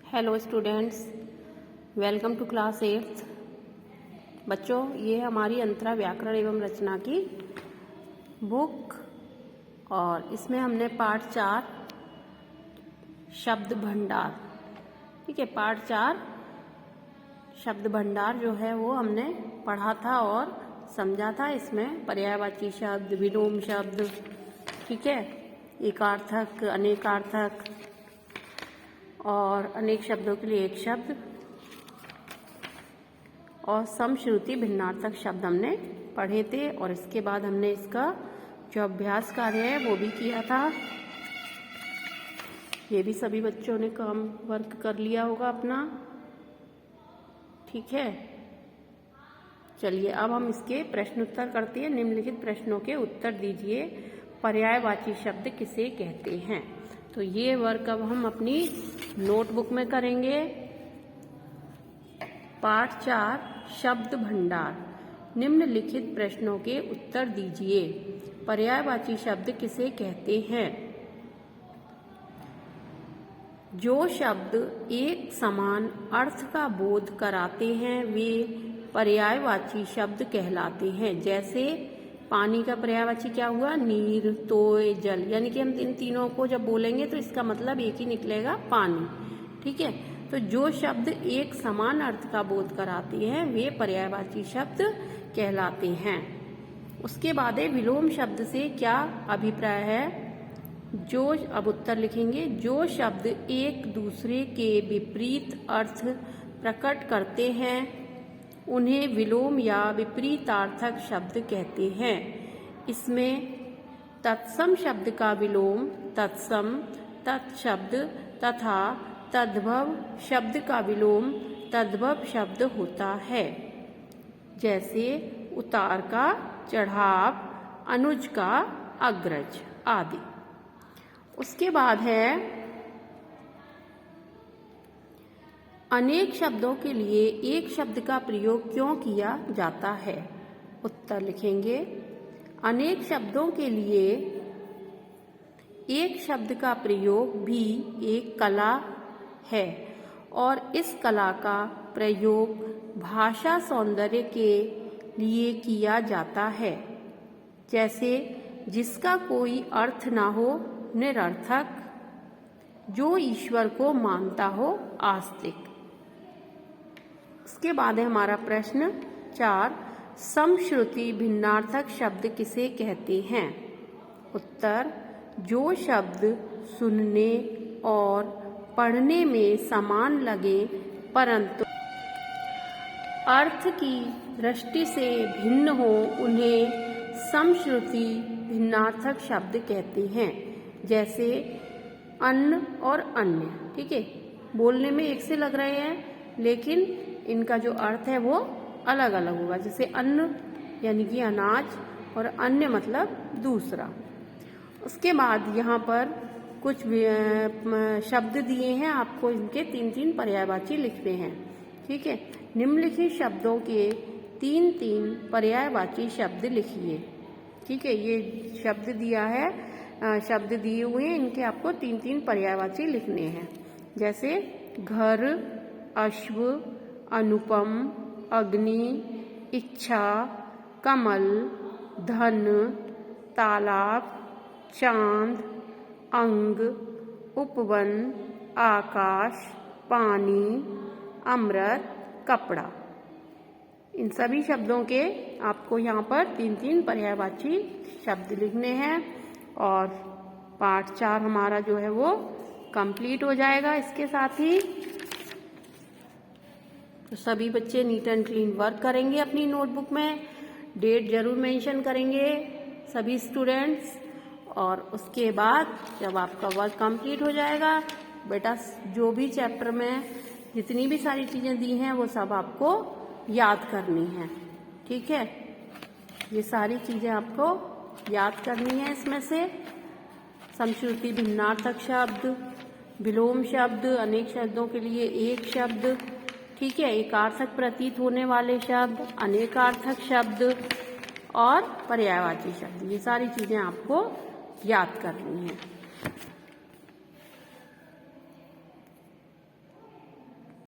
Hello students, welcome to class 8th। बच्चों, ये हमारी अंतरा व्याकरण एवं रचना की बुक और इसमें हमने पार्ट 4 शब्द भंडार, ठीक है, पार्ट 4 शब्द भंडार जो है वो हमने पढ़ा था और समझा था। इसमें पर्यायवाची शब्द, विलोम शब्द, ठीक है, एकार्थक, अनेकार्थक और अनेक शब्दों के लिए एक शब्द और समश्रुति भिन्नार्थक शब्द हमने पढ़े थे। और इसके बाद हमने इसका जो अभ्यास कार्य है वो भी किया था। ये भी सभी बच्चों ने काम वर्क कर लिया होगा अपना, ठीक है। चलिए अब हम इसके प्रश्न उत्तर करते हैं। निम्नलिखित प्रश्नों के उत्तर दीजिए। पर्यायवाची शब्द किसे कहते हैं? तो ये वर्क अब हम अपनी नोटबुक में करेंगे। पाठ 4 शब्द भंडार। निम्नलिखित प्रश्नों के उत्तर दीजिए। पर्यायवाची शब्द किसे कहते हैं? जो शब्द एक समान अर्थ का बोध कराते हैं वे पर्यायवाची शब्द कहलाते हैं। जैसे पानी का पर्यायवाची क्या हुआ? नीर, तोय, जल। यानी कि हम इन तीनों को जब बोलेंगे तो इसका मतलब एक ही निकलेगा, पानी, ठीक है। तो जो शब्द एक समान अर्थ का बोध कराते हैं वे पर्यायवाची शब्द कहलाते हैं। उसके बाद है विलोम शब्द से क्या अभिप्राय है? जो, अब उत्तर लिखेंगे, जो शब्द एक दूसरे के विपरीत अर्थ प्रकट करते हैं उन्हें विलोम या विपरीतार्थक शब्द कहते हैं। इसमें तत्सम शब्द का विलोम तत्सम, तत्शब्द तथा तद्भव शब्द का विलोम तद्भव शब्द होता है। जैसे उतार का चढ़ाव, अनुज का अग्रज आदि। उसके बाद है अनेक शब्दों के लिए एक शब्द का प्रयोग क्यों किया जाता है? उत्तर लिखेंगे, अनेक शब्दों के लिए एक शब्द का प्रयोग भी एक कला है और इस कला का प्रयोग भाषा सौंदर्य के लिए किया जाता है। जैसे जिसका कोई अर्थ ना हो निरर्थक, जो ईश्वर को मानता हो आस्तिक। उसके बाद है हमारा प्रश्न 4 समश्रुति भिन्नार्थक शब्द किसे कहते हैं? उत्तर, जो शब्द सुनने और पढ़ने में समान लगे परंतु अर्थ की दृष्टि से भिन्न हो उन्हें समश्रुति भिन्नार्थक शब्द कहते हैं। जैसे अन्न और अन्य, ठीक है, बोलने में एक से लग रहे हैं लेकिन इनका जो अर्थ है वो अलग अलग होगा। जैसे अन्न यानी कि अनाज और अन्य मतलब दूसरा। उसके बाद यहाँ पर कुछ शब्द दिए हैं, आपको इनके 3-3 पर्यायवाची लिखने हैं, ठीक है। निम्नलिखित शब्दों के 3-3 पर्यायवाची शब्द लिखिए, ठीक है। ये शब्द दिया है, शब्द दिए हुए हैं, इनके आपको 3-3 पर्यायवाची लिखने हैं। जैसे घर, अश्व, अनुपम, अग्नि, इच्छा, कमल, धन, तालाब, चांद, अंग, उपवन, आकाश, पानी, अमृत, कपड़ा। इन सभी शब्दों के आपको यहाँ पर 3-3 पर्यायवाची शब्द लिखने हैं और पार्ट 4 हमारा जो है वो कंप्लीट हो जाएगा इसके साथ ही। तो सभी बच्चे नीट एंड क्लीन वर्क करेंगे अपनी नोटबुक में, डेट जरूर मेंशन करेंगे सभी स्टूडेंट्स। और उसके बाद जब आपका वर्क कंप्लीट हो जाएगा बेटा, जो भी चैप्टर में जितनी भी सारी चीज़ें दी हैं वो सब आपको याद करनी है, ठीक है। ये सारी चीज़ें आपको याद करनी है। इसमें से समश्रुति भिन्नार्थक शब्द, विलोम शब्द, अनेक शब्दों के लिए एक शब्द, ठीक है, एकार्थक प्रतीत होने वाले शब्द, अनेकार्थक शब्द और पर्यायवाची शब्द, ये सारी चीज़ें आपको याद करनी है।